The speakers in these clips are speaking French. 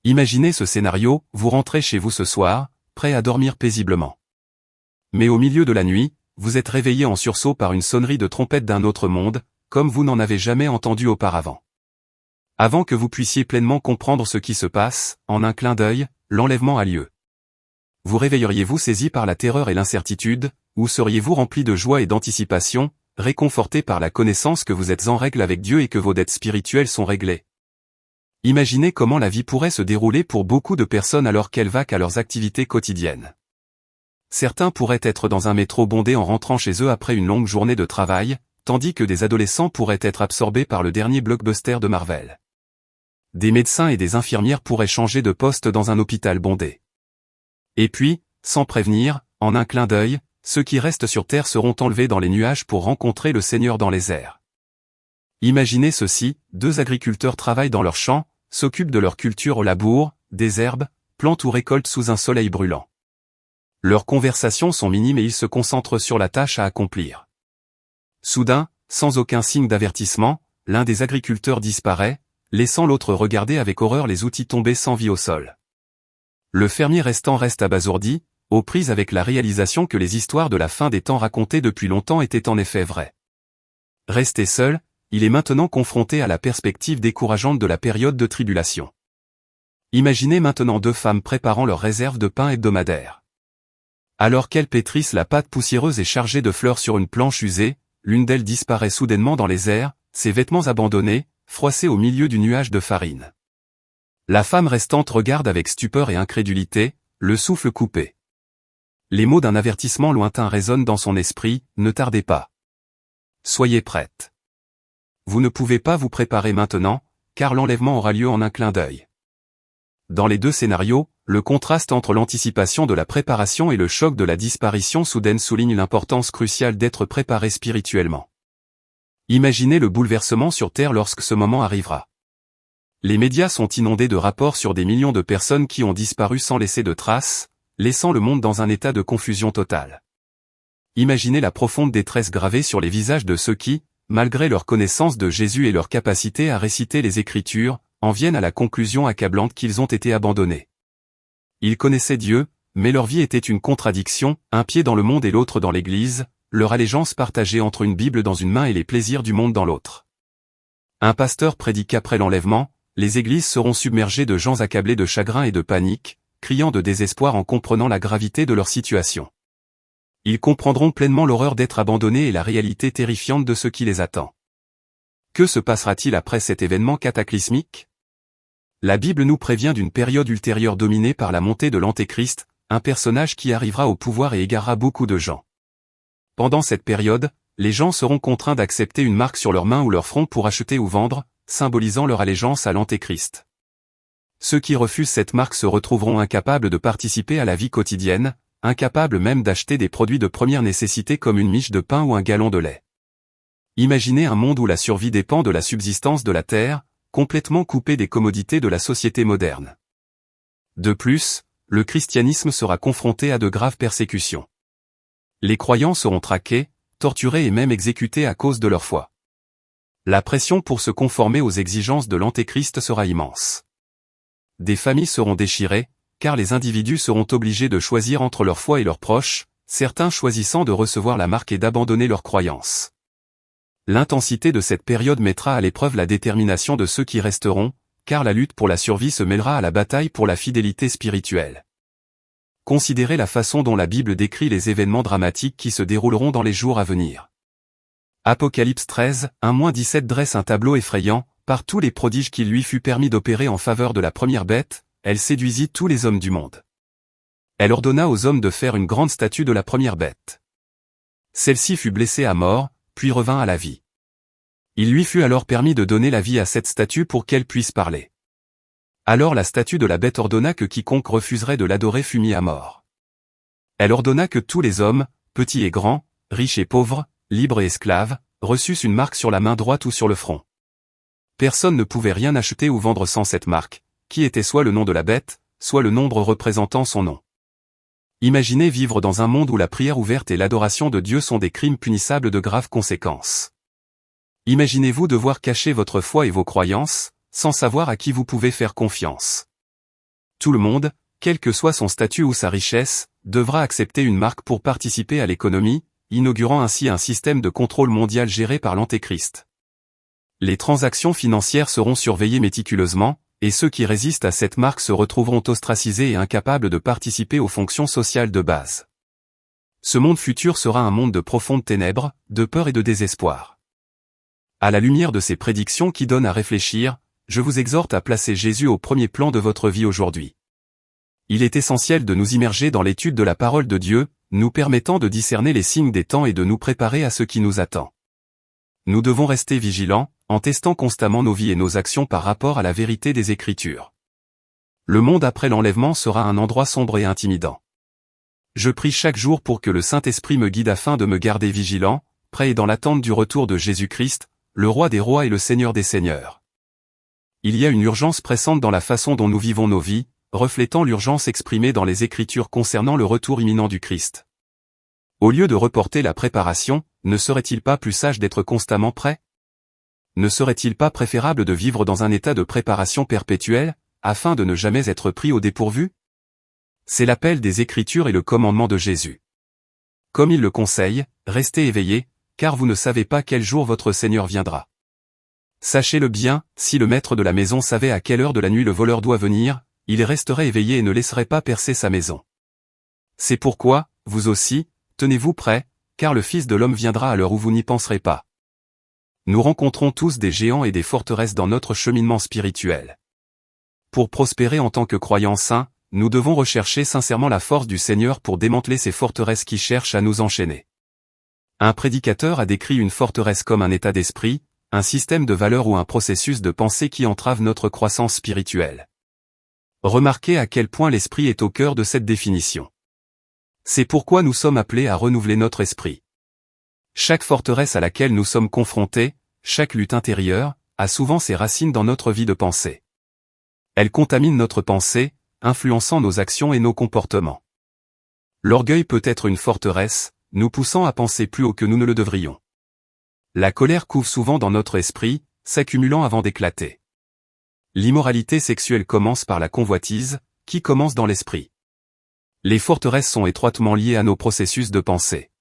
Imaginez ce scénario, vous rentrez chez vous ce soir, prêt à dormir paisiblement. Mais au milieu de la nuit, vous êtes réveillé en sursaut par une sonnerie de trompette d'un autre monde, comme vous n'en avez jamais entendu auparavant. Avant que vous puissiez pleinement comprendre ce qui se passe, en un clin d'œil, l'enlèvement a lieu. Vous réveilleriez-vous saisi par la terreur et l'incertitude, ou seriez-vous rempli de joie et d'anticipation, réconforté par la connaissance que vous êtes en règle avec Dieu et que vos dettes spirituelles sont réglées? Imaginez comment la vie pourrait se dérouler pour beaucoup de personnes alors qu'elles vaquent à leurs activités quotidiennes. Certains pourraient être dans un métro bondé en rentrant chez eux après une longue journée de travail, tandis que des adolescents pourraient être absorbés par le dernier blockbuster de Marvel. Des médecins et des infirmières pourraient changer de poste dans un hôpital bondé. Et puis, sans prévenir, en un clin d'œil, ceux qui restent sur Terre seront enlevés dans les nuages pour rencontrer le Seigneur dans les airs. Imaginez ceci, 2 agriculteurs travaillent dans leurs champs, s'occupent de leur culture au labour, des herbes, plantent ou récoltent sous un soleil brûlant. Leurs conversations sont minimes et ils se concentrent sur la tâche à accomplir. Soudain, sans aucun signe d'avertissement, l'un des agriculteurs disparaît, laissant l'autre regarder avec horreur les outils tombés sans vie au sol. Le fermier restant reste abasourdi, aux prises avec la réalisation que les histoires de la fin des temps racontées depuis longtemps étaient en effet vraies. Resté seul, il est maintenant confronté à la perspective décourageante de la période de tribulation. Imaginez maintenant 2 femmes préparant leur réserve de pain hebdomadaire. Alors qu'elles pétrissent la pâte poussiéreuse et chargée de fleurs sur une planche usée, l'une d'elles disparaît soudainement dans les airs, ses vêtements abandonnés, froissés au milieu du nuage de farine. La femme restante regarde avec stupeur et incrédulité, le souffle coupé. Les mots d'un avertissement lointain résonnent dans son esprit, ne tardez pas. Soyez prête. Vous ne pouvez pas vous préparer maintenant, car l'enlèvement aura lieu en un clin d'œil. Dans les 2 scénarios, le contraste entre l'anticipation de la préparation et le choc de la disparition soudaine souligne l'importance cruciale d'être préparé spirituellement. Imaginez le bouleversement sur Terre lorsque ce moment arrivera. Les médias sont inondés de rapports sur des millions de personnes qui ont disparu sans laisser de traces, laissant le monde dans un état de confusion totale. Imaginez la profonde détresse gravée sur les visages de ceux qui, malgré leur connaissance de Jésus et leur capacité à réciter les Écritures, en viennent à la conclusion accablante qu'ils ont été abandonnés. Ils connaissaient Dieu, mais leur vie était une contradiction, un pied dans le monde et l'autre dans l'Église, leur allégeance partagée entre une Bible dans une main et les plaisirs du monde dans l'autre. Un pasteur prédit qu'après l'enlèvement, les églises seront submergées de gens accablés de chagrin et de panique, criant de désespoir en comprenant la gravité de leur situation. Ils comprendront pleinement l'horreur d'être abandonnés et la réalité terrifiante de ce qui les attend. Que se passera-t-il après cet événement cataclysmique? La Bible nous prévient d'une période ultérieure dominée par la montée de l'Antéchrist, un personnage qui arrivera au pouvoir et égarera beaucoup de gens. Pendant cette période, les gens seront contraints d'accepter une marque sur leur main ou leur front pour acheter ou vendre, symbolisant leur allégeance à l'Antéchrist. Ceux qui refusent cette marque se retrouveront incapables de participer à la vie quotidienne, incapables même d'acheter des produits de première nécessité comme une miche de pain ou un gallon de lait. Imaginez un monde où la survie dépend de la subsistance de la terre, complètement coupé des commodités de la société moderne. De plus, le christianisme sera confronté à de graves persécutions. Les croyants seront traqués, torturés et même exécutés à cause de leur foi. La pression pour se conformer aux exigences de l'Antéchrist sera immense. Des familles seront déchirées, car les individus seront obligés de choisir entre leur foi et leurs proches, certains choisissant de recevoir la marque et d'abandonner leurs croyances. L'intensité de cette période mettra à l'épreuve la détermination de ceux qui resteront, car la lutte pour la survie se mêlera à la bataille pour la fidélité spirituelle. Considérez la façon dont la Bible décrit les événements dramatiques qui se dérouleront dans les jours à venir. Apocalypse 13, 1-17 dresse un tableau effrayant, par tous les prodiges qu'il lui fut permis d'opérer en faveur de la première bête, elle séduisit tous les hommes du monde. Elle ordonna aux hommes de faire une grande statue de la première bête. Celle-ci fut blessée à mort, puis revint à la vie. Il lui fut alors permis de donner la vie à cette statue pour qu'elle puisse parler. Alors la statue de la bête ordonna que quiconque refuserait de l'adorer fût mis à mort. Elle ordonna que tous les hommes, petits et grands, riches et pauvres, libres et esclaves, reçussent une marque sur la main droite ou sur le front. Personne ne pouvait rien acheter ou vendre sans cette marque, qui était soit le nom de la bête, soit le nombre représentant son nom. Imaginez vivre dans un monde où la prière ouverte et l'adoration de Dieu sont des crimes punissables de graves conséquences. Imaginez-vous devoir cacher votre foi et vos croyances, sans savoir à qui vous pouvez faire confiance. Tout le monde, quel que soit son statut ou sa richesse, devra accepter une marque pour participer à l'économie, inaugurant ainsi un système de contrôle mondial géré par l'Antéchrist. Les transactions financières seront surveillées méticuleusement, et ceux qui résistent à cette marque se retrouveront ostracisés et incapables de participer aux fonctions sociales de base. Ce monde futur sera un monde de profondes ténèbres, de peur et de désespoir. À la lumière de ces prédictions qui donnent à réfléchir, je vous exhorte à placer Jésus au premier plan de votre vie aujourd'hui. Il est essentiel de nous immerger dans l'étude de la parole de Dieu, nous permettant de discerner les signes des temps et de nous préparer à ce qui nous attend. Nous devons rester vigilants, en testant constamment nos vies et nos actions par rapport à la vérité des Écritures. Le monde après l'enlèvement sera un endroit sombre et intimidant. Je prie chaque jour pour que le Saint-Esprit me guide afin de me garder vigilant, prêt et dans l'attente du retour de Jésus-Christ, le Roi des rois et le Seigneur des seigneurs. Il y a une urgence pressante dans la façon dont nous vivons nos vies, reflétant l'urgence exprimée dans les Écritures concernant le retour imminent du Christ. Au lieu de reporter la préparation, ne serait-il pas plus sage d'être constamment prêt? Ne serait-il pas préférable de vivre dans un état de préparation perpétuelle, afin de ne jamais être pris au dépourvu? C'est l'appel des Écritures et le commandement de Jésus. Comme il le conseille, restez éveillés, car vous ne savez pas quel jour votre Seigneur viendra. Sachez-le bien, si le maître de la maison savait à quelle heure de la nuit le voleur doit venir, il resterait éveillé et ne laisserait pas percer sa maison. C'est pourquoi, vous aussi, tenez-vous prêts, car le Fils de l'homme viendra à l'heure où vous n'y penserez pas. Nous rencontrons tous des géants et des forteresses dans notre cheminement spirituel. Pour prospérer en tant que croyants saints, nous devons rechercher sincèrement la force du Seigneur pour démanteler ces forteresses qui cherchent à nous enchaîner. Un prédicateur a décrit une forteresse comme un état d'esprit, un système de valeurs ou un processus de pensée qui entrave notre croissance spirituelle. Remarquez à quel point l'esprit est au cœur de cette définition. C'est pourquoi nous sommes appelés à renouveler notre esprit. Chaque forteresse à laquelle nous sommes confrontés, chaque lutte intérieure, a souvent ses racines dans notre vie de pensée. Elle contamine notre pensée, influençant nos actions et nos comportements. L'orgueil peut être une forteresse, nous poussant à penser plus haut que nous ne le devrions. La colère couve souvent dans notre esprit, s'accumulant avant d'éclater. L'immoralité sexuelle commence par la convoitise, qui commence dans l'esprit. Les forteresses sont étroitement liées à nos processus de pensée.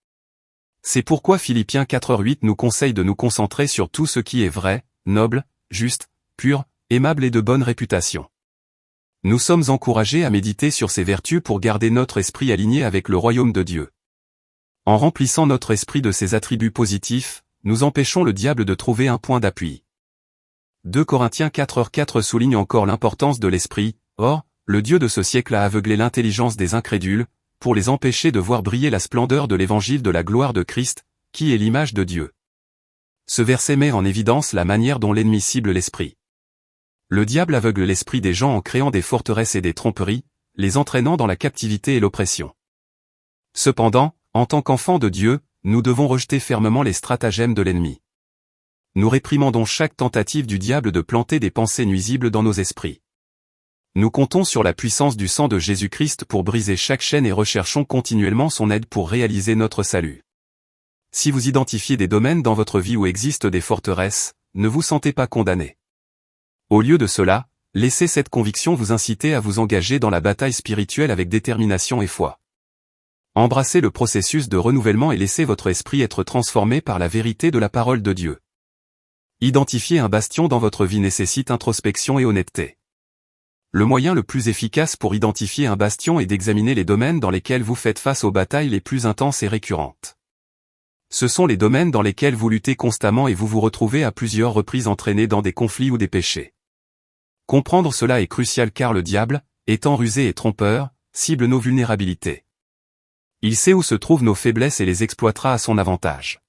C'est pourquoi Philippiens 4:8 nous conseille de nous concentrer sur tout ce qui est vrai, noble, juste, pur, aimable et de bonne réputation. Nous sommes encouragés à méditer sur ces vertus pour garder notre esprit aligné avec le royaume de Dieu. En remplissant notre esprit de ces attributs positifs, nous empêchons le diable de trouver un point d'appui. 2 Corinthiens 4:4 souligne encore l'importance de l'esprit. Or, le Dieu de ce siècle a aveuglé l'intelligence des incrédules, pour les empêcher de voir briller la splendeur de l'évangile de la gloire de Christ, qui est l'image de Dieu. Ce verset met en évidence la manière dont l'ennemi cible l'esprit. Le diable aveugle l'esprit des gens en créant des forteresses et des tromperies, les entraînant dans la captivité et l'oppression. Cependant, en tant qu'enfants de Dieu, nous devons rejeter fermement les stratagèmes de l'ennemi. Nous réprimandons chaque tentative du diable de planter des pensées nuisibles dans nos esprits. Nous comptons sur la puissance du sang de Jésus-Christ pour briser chaque chaîne et recherchons continuellement son aide pour réaliser notre salut. Si vous identifiez des domaines dans votre vie où existent des forteresses, ne vous sentez pas condamné. Au lieu de cela, laissez cette conviction vous inciter à vous engager dans la bataille spirituelle avec détermination et foi. Embrassez le processus de renouvellement et laissez votre esprit être transformé par la vérité de la parole de Dieu. Identifier un bastion dans votre vie nécessite introspection et honnêteté. Le moyen le plus efficace pour identifier un bastion est d'examiner les domaines dans lesquels vous faites face aux batailles les plus intenses et récurrentes. Ce sont les domaines dans lesquels vous luttez constamment et vous vous retrouvez à plusieurs reprises entraînés dans des conflits ou des péchés. Comprendre cela est crucial car le diable, étant rusé et trompeur, cible nos vulnérabilités. Il sait où se trouvent nos faiblesses et les exploitera à son avantage.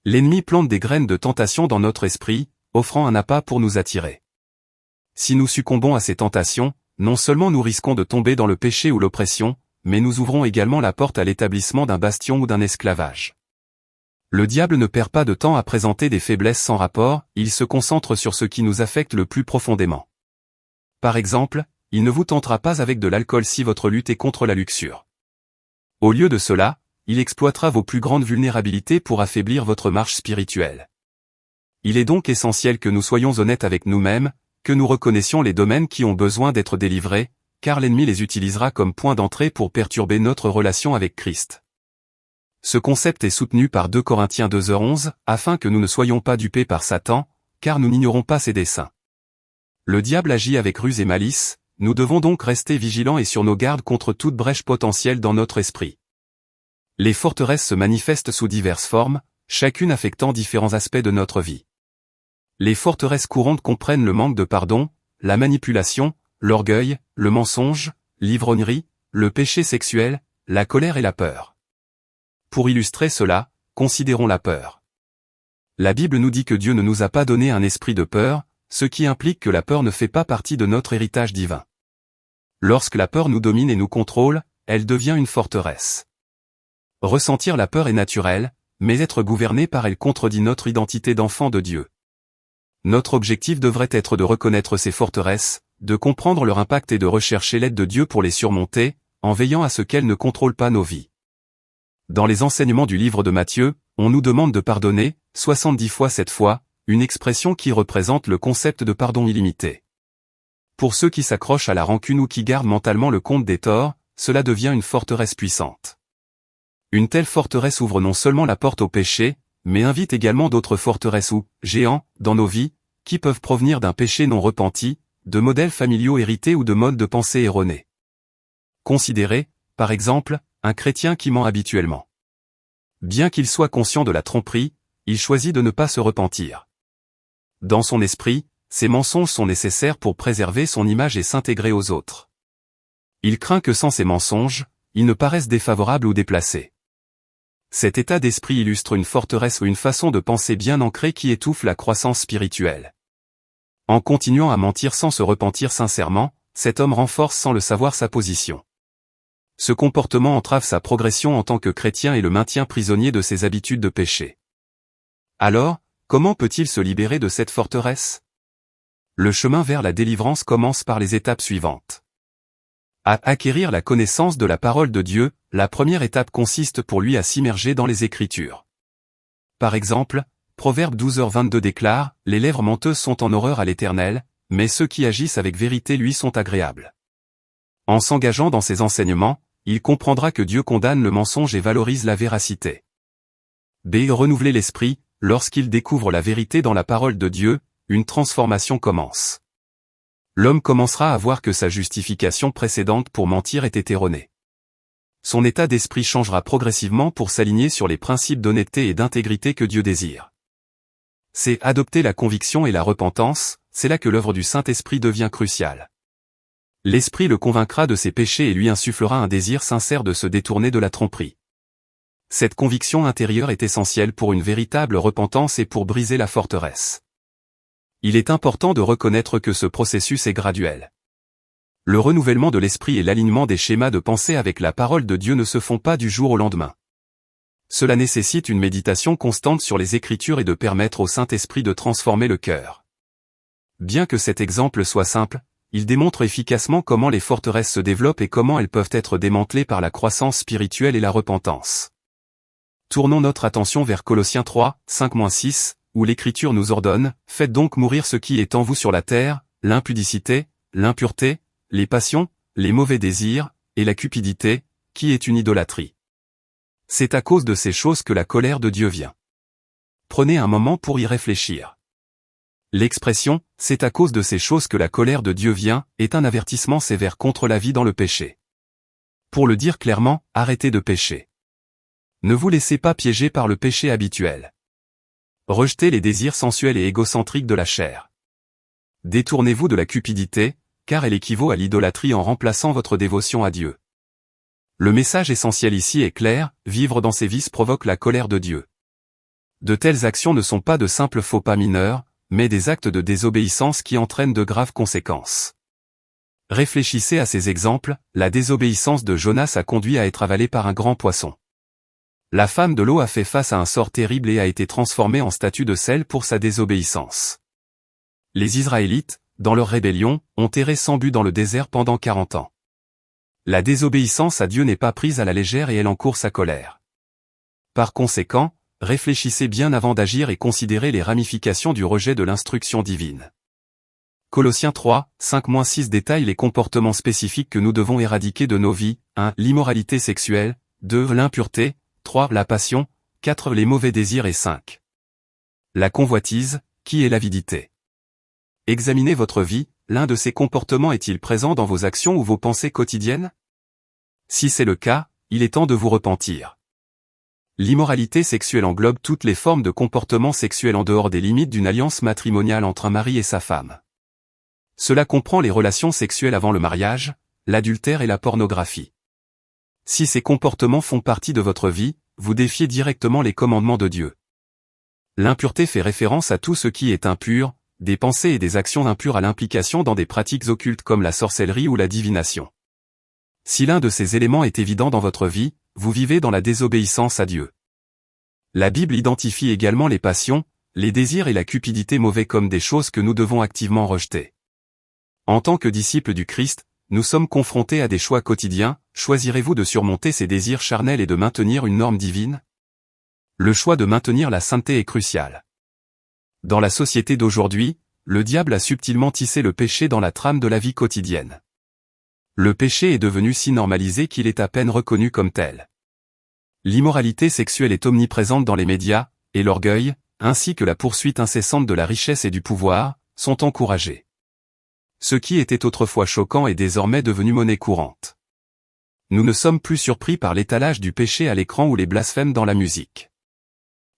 L'ennemi plante des graines de tentation dans notre esprit, offrant un appât pour nous attirer. Si nous succombons à ces tentations, non seulement nous risquons de tomber dans le péché ou l'oppression, mais nous ouvrons également la porte à l'établissement d'un bastion ou d'un esclavage. Le diable ne perd pas de temps à présenter des faiblesses sans rapport, il se concentre sur ce qui nous affecte le plus profondément. Par exemple, il ne vous tentera pas avec de l'alcool si votre lutte est contre la luxure. Au lieu de cela, il exploitera vos plus grandes vulnérabilités pour affaiblir votre marche spirituelle. Il est donc essentiel que nous soyons honnêtes avec nous-mêmes, que nous reconnaissions les domaines qui ont besoin d'être délivrés, car l'ennemi les utilisera comme point d'entrée pour perturber notre relation avec Christ. Ce concept est soutenu par 2 Corinthiens 2h11, afin que nous ne soyons pas dupés par Satan, car nous n'ignorons pas ses desseins. Le diable agit avec ruse et malice, nous devons donc rester vigilants et sur nos gardes contre toute brèche potentielle dans notre esprit. Les forteresses se manifestent sous diverses formes, chacune affectant différents aspects de notre vie. Les forteresses courantes comprennent le manque de pardon, la manipulation, l'orgueil, le mensonge, l'ivrognerie, le péché sexuel, la colère et la peur. Pour illustrer cela, considérons la peur. La Bible nous dit que Dieu ne nous a pas donné un esprit de peur, ce qui implique que la peur ne fait pas partie de notre héritage divin. Lorsque la peur nous domine et nous contrôle, elle devient une forteresse. Ressentir la peur est naturel, mais être gouverné par elle contredit notre identité d'enfant de Dieu. Notre objectif devrait être de reconnaître ces forteresses, de comprendre leur impact et de rechercher l'aide de Dieu pour les surmonter, en veillant à ce qu'elles ne contrôlent pas nos vies. Dans les enseignements du livre de Matthieu, on nous demande de pardonner, 70 fois 7 fois, une expression qui représente le concept de pardon illimité. Pour ceux qui s'accrochent à la rancune ou qui gardent mentalement le compte des torts, cela devient une forteresse puissante. Une telle forteresse ouvre non seulement la porte au péché, mais invite également d'autres forteresses ou géants, dans nos vies, qui peuvent provenir d'un péché non repenti, de modèles familiaux hérités ou de modes de pensée erronés. Considérez, par exemple, un chrétien qui ment habituellement. Bien qu'il soit conscient de la tromperie, il choisit de ne pas se repentir. Dans son esprit, ces mensonges sont nécessaires pour préserver son image et s'intégrer aux autres. Il craint que sans ces mensonges, ils ne paraissent défavorables ou déplacés. Cet état d'esprit illustre une forteresse ou une façon de penser bien ancrée qui étouffe la croissance spirituelle. En continuant à mentir sans se repentir sincèrement, cet homme renforce sans le savoir sa position. Ce comportement entrave sa progression en tant que chrétien et le maintient prisonnier de ses habitudes de péché. Alors, comment peut-il se libérer de cette forteresse? Le chemin vers la délivrance commence par les étapes suivantes. À acquérir la connaissance de la parole de Dieu, la première étape consiste pour lui à s'immerger dans les Écritures. Par exemple, Proverbe 12h22 déclare, « Les lèvres menteuses sont en horreur à l'Éternel, mais ceux qui agissent avec vérité lui sont agréables. » En s'engageant dans ces enseignements, il comprendra que Dieu condamne le mensonge et valorise la véracité. B. Renouveler l'esprit, lorsqu'il découvre la vérité dans la parole de Dieu, une transformation commence. L'homme commencera à voir que sa justification précédente pour mentir était erronée. Son état d'esprit changera progressivement pour s'aligner sur les principes d'honnêteté et d'intégrité que Dieu désire. C'est adopter la conviction et la repentance, c'est là que l'œuvre du Saint-Esprit devient cruciale. L'Esprit le convaincra de ses péchés et lui insufflera un désir sincère de se détourner de la tromperie. Cette conviction intérieure est essentielle pour une véritable repentance et pour briser la forteresse. Il est important de reconnaître que ce processus est graduel. Le renouvellement de l'esprit et l'alignement des schémas de pensée avec la parole de Dieu ne se font pas du jour au lendemain. Cela nécessite une méditation constante sur les Écritures et de permettre au Saint-Esprit de transformer le cœur. Bien que cet exemple soit simple, il démontre efficacement comment les forteresses se développent et comment elles peuvent être démantelées par la croissance spirituelle et la repentance. Tournons notre attention vers Colossiens 3, 5-6, où l'Écriture nous ordonne, « Faites donc mourir ce qui est en vous sur la terre, l'impudicité, l'impureté, les passions, les mauvais désirs, et la cupidité, qui est une idolâtrie. » C'est à cause de ces choses que la colère de Dieu vient. Prenez un moment pour y réfléchir. L'expression « c'est à cause de ces choses que la colère de Dieu vient » est un avertissement sévère contre la vie dans le péché. Pour le dire clairement, arrêtez de pécher. Ne vous laissez pas piéger par le péché habituel. Rejetez les désirs sensuels et égocentriques de la chair. Détournez-vous de la cupidité, car elle équivaut à l'idolâtrie en remplaçant votre dévotion à Dieu. Le message essentiel ici est clair, vivre dans ces vices provoque la colère de Dieu. De telles actions ne sont pas de simples faux pas mineurs, mais des actes de désobéissance qui entraînent de graves conséquences. Réfléchissez à ces exemples, la désobéissance de Jonas a conduit à être avalé par un grand poisson. La femme de l'eau a fait face à un sort terrible et a été transformée en statue de sel pour sa désobéissance. Les Israélites, dans leur rébellion, ont erré sans but dans le désert pendant 40 ans. La désobéissance à Dieu n'est pas prise à la légère et elle encourt sa colère. Par conséquent, réfléchissez bien avant d'agir et considérez les ramifications du rejet de l'instruction divine. Colossiens 3, 5-6 détaille les comportements spécifiques que nous devons éradiquer de nos vies. 1. L'immoralité sexuelle. 2. L'impureté. 3. La passion. 4. Les mauvais désirs et 5. La convoitise, qui est l'avidité. Examinez votre vie, l'un de ces comportements est-il présent dans vos actions ou vos pensées quotidiennes? Si c'est le cas, il est temps de vous repentir. L'immoralité sexuelle englobe toutes les formes de comportements sexuels en dehors des limites d'une alliance matrimoniale entre un mari et sa femme. Cela comprend les relations sexuelles avant le mariage, l'adultère et la pornographie. Si ces comportements font partie de votre vie, vous défiez directement les commandements de Dieu. L'impureté fait référence à tout ce qui est impur, des pensées et des actions impures à l'implication dans des pratiques occultes comme la sorcellerie ou la divination. Si l'un de ces éléments est évident dans votre vie, vous vivez dans la désobéissance à Dieu. La Bible identifie également les passions, les désirs et la cupidité mauvais comme des choses que nous devons activement rejeter. En tant que disciples du Christ, nous sommes confrontés à des choix quotidiens. Choisirez-vous de surmonter ces désirs charnels et de maintenir une norme divine? Le choix de maintenir la sainteté est crucial. Dans la société d'aujourd'hui, le diable a subtilement tissé le péché dans la trame de la vie quotidienne. Le péché est devenu si normalisé qu'il est à peine reconnu comme tel. L'immoralité sexuelle est omniprésente dans les médias, et l'orgueil, ainsi que la poursuite incessante de la richesse et du pouvoir, sont encouragés. Ce qui était autrefois choquant est désormais devenu monnaie courante. Nous ne sommes plus surpris par l'étalage du péché à l'écran ou les blasphèmes dans la musique.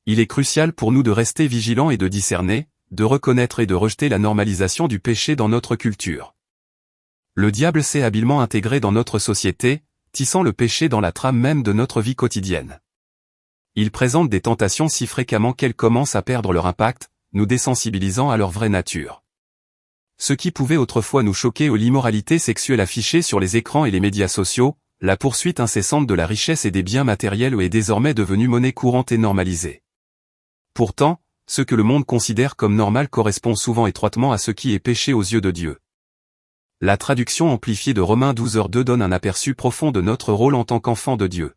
Il est crucial pour nous de rester vigilants et de discerner, de reconnaître et de rejeter la normalisation du péché dans notre culture. Le diable s'est habilement intégré dans notre société, tissant le péché dans la trame même de notre vie quotidienne. Il présente des tentations si fréquemment qu'elles commencent à perdre leur impact, nous désensibilisant à leur vraie nature. Ce qui pouvait autrefois nous choquer ou l'immoralité sexuelle affichée sur les écrans et les médias sociaux, la poursuite incessante de la richesse et des biens matériels est désormais devenue monnaie courante et normalisée. Pourtant, ce que le monde considère comme normal correspond souvent étroitement à ce qui est péché aux yeux de Dieu. La traduction amplifiée de Romains 12:2 donne un aperçu profond de notre rôle en tant qu'enfant de Dieu.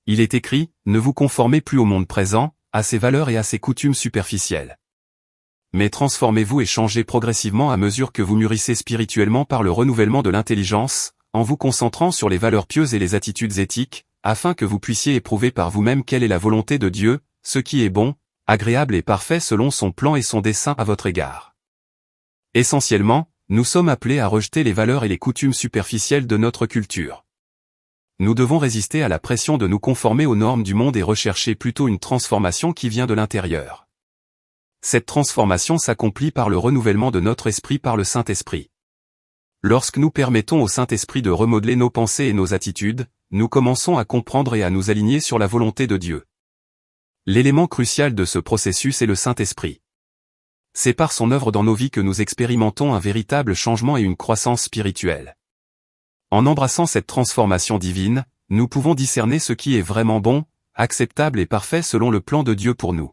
Il est écrit, « Ne vous conformez plus au monde présent, à ses valeurs et à ses coutumes superficielles. Mais transformez-vous et changez progressivement à mesure que vous mûrissez spirituellement par le renouvellement de l'intelligence, en vous concentrant sur les valeurs pieuses et les attitudes éthiques, afin que vous puissiez éprouver par vous-même quelle est la volonté de Dieu, ce qui est bon, agréable et parfait selon son plan et son dessein à votre égard. » Essentiellement, nous sommes appelés à rejeter les valeurs et les coutumes superficielles de notre culture. Nous devons résister à la pression de nous conformer aux normes du monde et rechercher plutôt une transformation qui vient de l'intérieur. Cette transformation s'accomplit par le renouvellement de notre esprit par le Saint-Esprit. Lorsque nous permettons au Saint-Esprit de remodeler nos pensées et nos attitudes, nous commençons à comprendre et à nous aligner sur la volonté de Dieu. L'élément crucial de ce processus est le Saint-Esprit. C'est par son œuvre dans nos vies que nous expérimentons un véritable changement et une croissance spirituelle. En embrassant cette transformation divine, nous pouvons discerner ce qui est vraiment bon, acceptable et parfait selon le plan de Dieu pour nous.